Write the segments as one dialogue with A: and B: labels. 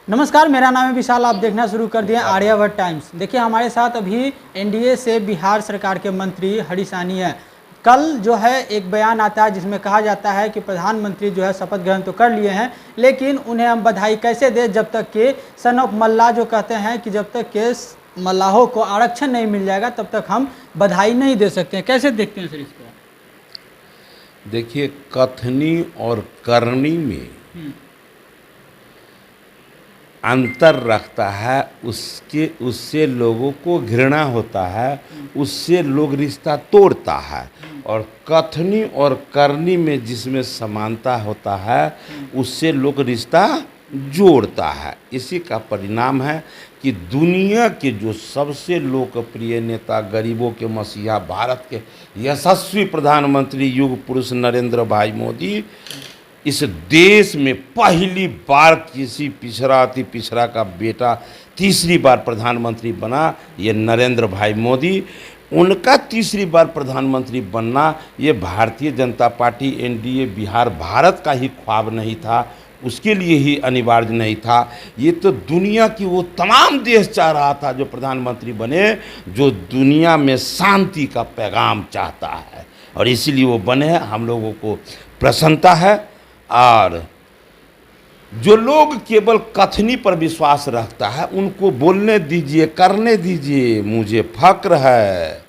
A: नमस्कार, मेरा नाम है विशाल। आप देखना शुरू कर दिए आर्यावर्त टाइम्स। देखिए, हमारे साथ अभी एनडीए से बिहार सरकार के मंत्री हरीश साहनी है। कल जो है एक बयान आता है जिसमें कहा जाता है कि प्रधानमंत्री जो है शपथ ग्रहण तो कर लिए हैं, लेकिन उन्हें हम बधाई कैसे दें जब तक कि सन ऑफ मल्लाह जो कहते हैं कि जब तक के मल्लाहों को आरक्षण नहीं मिल जाएगा तब तक हम बधाई नहीं दे सकते हैं। कैसे देखते हैं सर इसको?
B: देखिए, कथनी और करनी में अंतर रखता है। उससे लोगों को घृणा होता है, उससे लोग रिश्ता तोड़ता है। और कथनी और करनी में जिसमें समानता होता है उससे लोग रिश्ता जोड़ता है। इसी का परिणाम है कि दुनिया के जो सबसे लोकप्रिय नेता, गरीबों के मसीहा, भारत के यशस्वी प्रधानमंत्री युग पुरुष नरेंद्र भाई मोदी इस देश में पहली बार किसी पिछड़ा अति पिछड़ा का बेटा तीसरी बार प्रधानमंत्री बना। ये नरेंद्र भाई मोदी, उनका तीसरी बार प्रधानमंत्री बनना ये भारतीय जनता पार्टी एनडीए बिहार भारत का ही ख्वाब नहीं था, उसके लिए ही अनिवार्य नहीं था। ये तो दुनिया की वो तमाम देश चाह रहा था जो प्रधानमंत्री बने, जो दुनिया में शांति का पैगाम चाहता है, और इसीलिए वो बने। हम लोगों को प्रसन्नता है। और जो लोग केवल कथनी पर विश्वास रखता है उनको बोलने दीजिए, करने दीजिए। मुझे फक्र है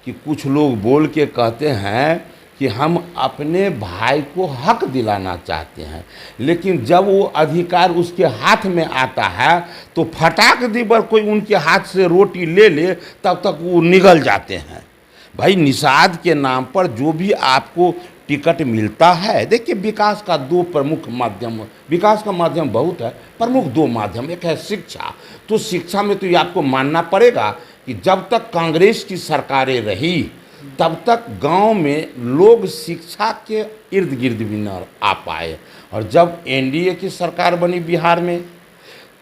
B: कि कुछ लोग बोल के कहते हैं कि हम अपने भाई को हक दिलाना चाहते हैं, लेकिन जब वो अधिकार उसके हाथ में आता है तो फटाक दीबर कोई उनके हाथ से रोटी ले ले तब तक वो निगल जाते हैं। भाई, निषाद के नाम पर जो भी आपको टिकट मिलता है, देखिए विकास का दो प्रमुख माध्यम, विकास का माध्यम बहुत है, प्रमुख दो माध्यम, एक है शिक्षा। तो शिक्षा में तो ये आपको मानना पड़ेगा कि जब तक कांग्रेस की सरकारें रही तब तक गांव में लोग शिक्षा के इर्द गिर्द भी न आ पाए, और जब एनडीए की सरकार बनी बिहार में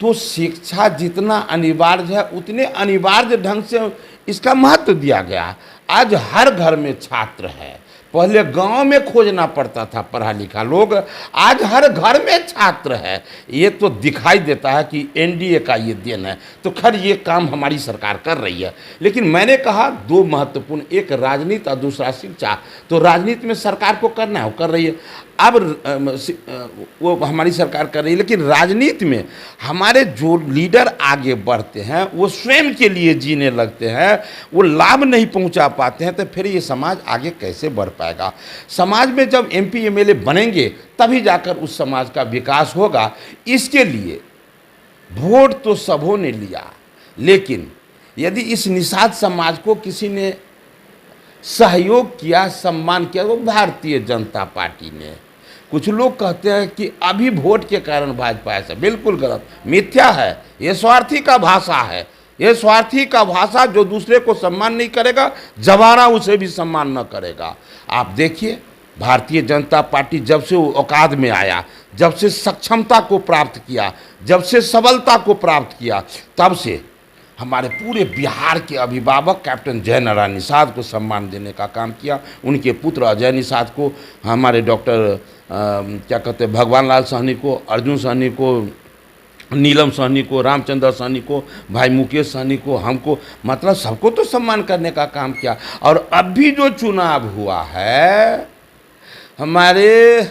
B: तो शिक्षा जितना अनिवार्य है उतने अनिवार्य ढंग से इसका महत्व दिया गया। आज हर घर में छात्र है। पहले गांव में खोजना पड़ता था पढ़ा लिखा लोग, आज हर घर में छात्र है। ये तो दिखाई देता है कि एनडीए का ये देन है। तो खैर ये काम हमारी सरकार कर रही है, लेकिन मैंने कहा दो महत्वपूर्ण, एक राजनीति और दूसरा शिक्षा। तो राजनीति में सरकार को करना है, वो कर रही है। अब वो हमारी सरकार कर रही है, लेकिन राजनीति में हमारे जो लीडर आगे बढ़ते हैं वो स्वयं के लिए जीने लगते हैं, वो लाभ नहीं पहुंचा पाते हैं, तो फिर ये समाज आगे कैसे बढ़ पाएगा? समाज में जब एमपी एमएलए बनेंगे तभी जाकर उस समाज का विकास होगा। इसके लिए वोट तो सबों ने लिया, लेकिन यदि इस निषाद समाज को किसी ने सहयोग किया, सम्मान किया, वो भारतीय जनता पार्टी ने। कुछ लोग कहते हैं कि अभी वोट के कारण भाजपा ऐसा, बिल्कुल गलत, मिथ्या है। ये स्वार्थी का भाषा है, ये स्वार्थी का भाषा। जो दूसरे को सम्मान नहीं करेगा, जवाना उसे भी सम्मान न करेगा। आप देखिए, भारतीय जनता पार्टी जब से वो औकात में आया, जब से सक्षमता को प्राप्त किया, जब से सबलता को प्राप्त किया, तब से हमारे पूरे बिहार के अभिभावक कैप्टन जय नारायण निषाद को सम्मान देने का काम किया। उनके पुत्र अजय निषाद को, हमारे डॉक्टर क्या कहते हैं भगवान लाल साहनी को, अर्जुन साहनी को, नीलम साहनी को, रामचंद्र साहनी को, भाई मुकेश साहनी को, हमको, मतलब सबको तो सम्मान करने का काम किया। और अब भी जो चुनाव हुआ है, हमारे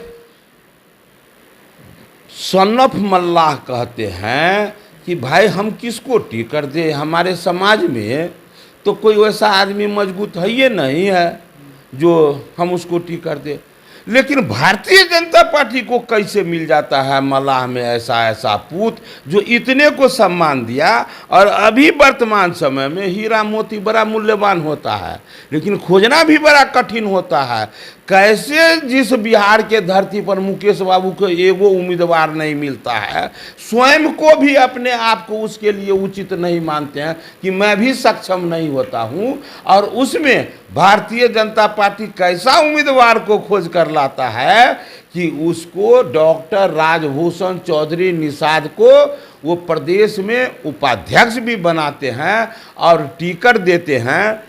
B: सन ऑफ मल्लाह कहते हैं कि भाई हम किसको टिकट दे? हमारे समाज में तो कोई वैसा आदमी मजबूत है ही नहीं है जो हम उसको टिकट दे। लेकिन भारतीय जनता पार्टी को कैसे मिल जाता है मल्लाह में ऐसा पूत जो इतने को सम्मान दिया? और अभी वर्तमान समय में हीरा मोती बड़ा मूल्यवान होता है, लेकिन खोजना भी बड़ा कठिन होता है। कैसे जिस बिहार के धरती पर मुकेश बाबू को एगो उम्मीदवार नहीं मिलता है, स्वयं को भी अपने आप को उसके लिए उचित नहीं मानते हैं कि मैं भी सक्षम नहीं होता हूं, और उसमें भारतीय जनता पार्टी कैसा उम्मीदवार को खोज कर लाता है कि उसको डॉक्टर राजभूषण चौधरी निषाद को वो प्रदेश में उपाध्यक्ष भी बनाते हैं और टिकट देते हैं।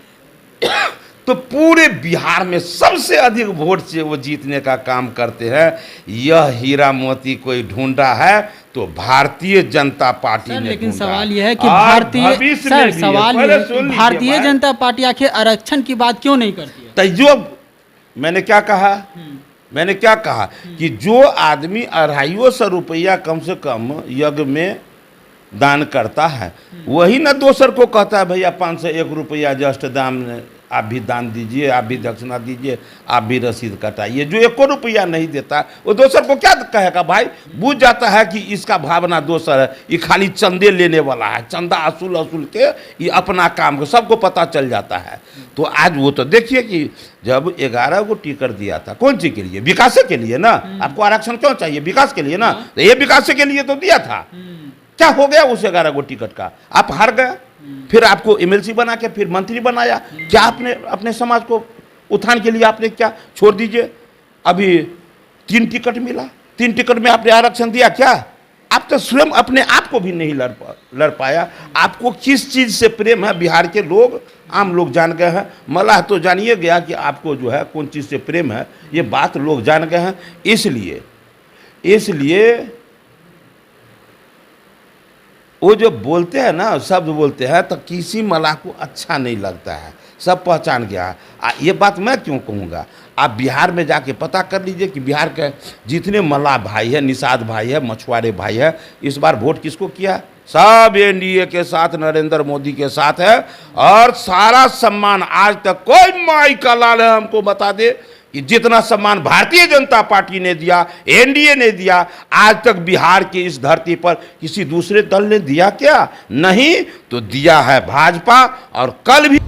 B: तो पूरे बिहार में सबसे अधिक वोट से वो जीतने का काम करते हैं। यह हीरा मोती कोई ढूंढा है तो भारतीय जनता पार्टी ने
A: लेकिन
B: ढूंढा।
A: सवाल यह है कि
B: और
A: भारतीय
B: भविष्य में भी है।
A: सवाल
B: पहले
A: यह है
B: सुन
A: कि
B: लीजिए
A: भारतीय
B: भाई।
A: जनता पार्टी आखिर आरक्षण की बात क्यों नहीं करती है?
B: तो जो मैंने क्या कहा, मैंने क्या कहा कि जो आदमी 250 रुपया कम से कम यज्ञ में दान करता है, वही ना दोसर को कहता है भैया 501 रुपया जस्ट दाम, आप भी दान दीजिए, आप भी दक्षिणा दीजिए, आप भी रसीद कटाइए। जो 1 रुपया नहीं देता वो दोसर को क्या कहेगा भाई? बूझ जाता है कि इसका भावना दोसर है, ये खाली चंदे लेने वाला है, चंदा असूल के ये अपना काम को सबको पता चल जाता है। तो आज वो तो देखिए कि जब 11 को टिकट दिया था, कौन चीज के लिए? विकास के लिए ना। आपको आरक्षण क्यों चाहिए? विकास के लिए ना। तो ये विकास के लिए तो दिया था। क्या हो गया उस 11 को टिकट का? आप हार गए, फिर आपको एमएलसी बना के फिर मंत्री बनाया। क्या आपने अपने समाज को उत्थान के लिए आपने क्या छोड़ दीजिए? अभी 3 टिकट मिला, 3 टिकट में आपने आरक्षण दिया क्या? आप तो स्वयं अपने आप को भी नहीं लड़ पाया। आपको किस चीज से प्रेम है? बिहार के लोग, आम लोग जान गए हैं। मलाह तो जानिए गया कि आपको जो है कौन चीज से प्रेम है, ये बात लोग जान गए हैं। इसलिए वो जो बोलते हैं ना, शब्द बोलते हैं, तो किसी मलाह को अच्छा नहीं लगता है, सब पहचान गया है। ये बात मैं क्यों कहूँगा? आप बिहार में जाके पता कर लीजिए कि बिहार के जितने मलाह भाई है, निषाद भाई है, मछुआरे भाई है, इस बार वोट किसको किया? सब एनडीए के साथ, नरेंद्र मोदी के साथ है। और सारा सम्मान आज तक कोई माई का लाल है हमको बता दे कि जितना सम्मान भारतीय जनता पार्टी ने दिया, एनडीए ने दिया, आज तक बिहार की इस धरती पर किसी दूसरे दल ने दिया क्या? नहीं, तो दिया है भाजपा। और कल भी